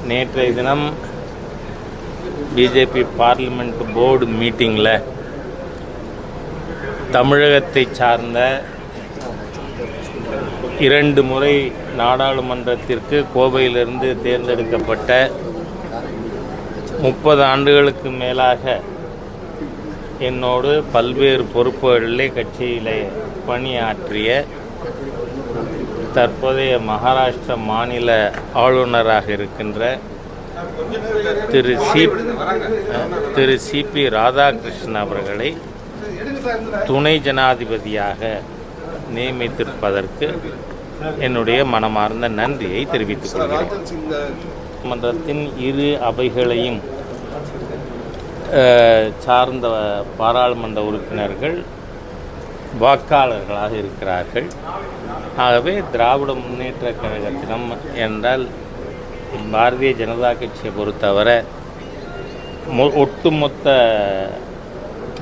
நேற்றைய தினம் BJP parliament board மீட்டிங்கில் தமிழகத்தை சார்ந்த 2 முறை நாடாளுமன்றத்திற்கு கோவையிலிருந்து தேர்ந்தெடுக்கப்பட்ட 30 ஆண்டுகளுக்கு மேலாக என்னோடு பல்வேறு பொறுப்புகளிலே கட்சியிலே பணியாற்றிய தற்போதைய மகாராஷ்டிரா மாநில ஆளுநராக இருக்கின்ற திரு சிபி ராதாகிருஷ்ணன் அவர்களை துணை ஜனாதிபதியாக நியமித்திருப்பதற்கு என்னுடைய மனமார்ந்த நன்றியை தெரிவித்துக் கொள்கிறேன். மன்றத்தின் இரு அவைகளையும் சார்ந்த பாராளுமன்ற உறுப்பினர்கள் வாக்காளர்களாக இருக்கிறார்கள். ஆகவே திராவிட முன்னேற்றக் கழகத்தினம் என்றால் பாரதிய ஜனதா கட்சியை பொறுத்தவரை ஒட்டுமொத்த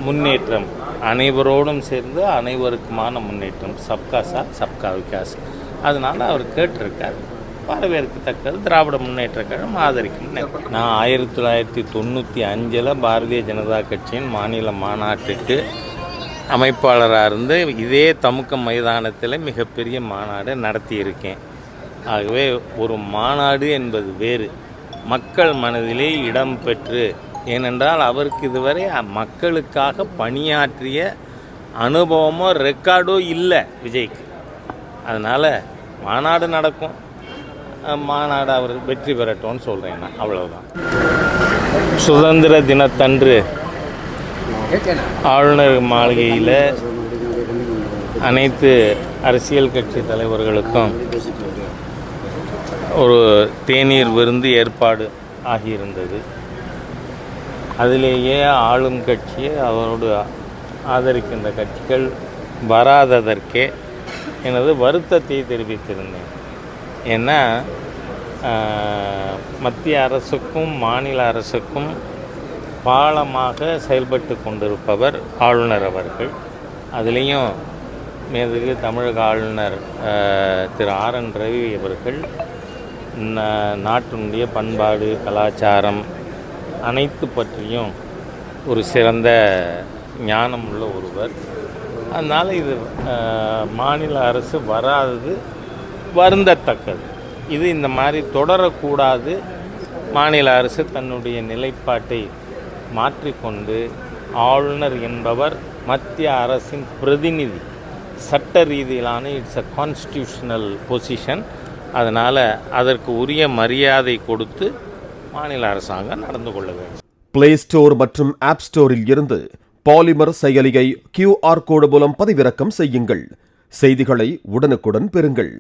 முன்னேற்றம், அனைவரோடும் சேர்ந்து அனைவருக்குமான முன்னேற்றம், சப்கா சாத் சப்கா விகாஸ். அதனால் அவர் கேட்டிருக்கார். வரவேற்கத்தக்கது. திராவிட முன்னேற்ற கழகம் ஆதரிக்கும். நான் 1995 பாரதிய ஜனதா கட்சியின் மாநில மாநாட்டுக்கு அமைப்பாளராக இருந்து இதே தமுக்கம் மைதானத்தில் மிகப்பெரிய மாநாடு நடத்தியிருக்கேன். ஆகவே ஒரு மாநாடு என்பது வேறு, மக்கள் மனதிலே இடம் பெற்று, ஏனென்றால் அவருக்கு இதுவரை மக்களுக்காக பணியாற்றிய அனுபவமோ ரெக்கார்டோ இல்லை விஜய்க்கு. அதனால் மாநாடு நடக்கும், மாநாடு அவர் வெற்றி பெறட்டும்னு சொல்கிறேன் நான். அவ்வளவுதான். சுதந்திர தினத்தன்று ஆளுநர் மாளிகையில் அனைத்து அரசியல் கட்சி தலைவர்களுக்கும் ஒரு தேநீர் விருந்து ஏற்பாடு ஆகியிருந்தது. அதிலேயே ஆளும் கட்சியை அவரோடு ஆதரிக்கின்ற கட்சிகள் வராததற்கே எனது வருத்தத்தை தெரிவித்திருந்தேன். ஏன்னா மத்திய அரசுக்கும் மாநில அரசுக்கும் பாலமாக செயல்பட்டு கொண்டிருப்பவர் ஆளுநர் அவர்கள். அதுலேயும் மேதகு தமிழக ஆளுநர் திரு ஆர்.என். ரவி அவர்கள் நாட்டினுடைய பண்பாடு, கலாச்சாரம் அனைத்து பற்றியும் ஒரு சிறந்த ஞானம் உள்ள ஒருவர். அதனால் இது மாநில அரசு வராதது வருந்தத்தக்கது. இது இந்த மாதிரி தொடரக்கூடாது. மாநில அரசு தன்னுடைய நிலைப்பாட்டை மாற்றிக்கொண்டு, ஆளுநர் என்பவர் மத்திய அரசின் பிரதிநிதி, சட்ட ரீதியிலான இட்ஸ் அ கான்ஸ்டியூஷனல் பொசிஷன். அதனால் அதற்கு உரிய மரியாதை கொடுத்து மாநில அரசாங்கம் நடந்து கொள்ள வேண்டும். பிளே ஸ்டோர் மற்றும் ஆப் ஸ்டோரில் இருந்து பாலிமர் செயலியை QR கோடு மூலம் பதிவிறக்கம் செய்யுங்கள். செய்திகளை உடனுக்குடன் பெறுங்கள்.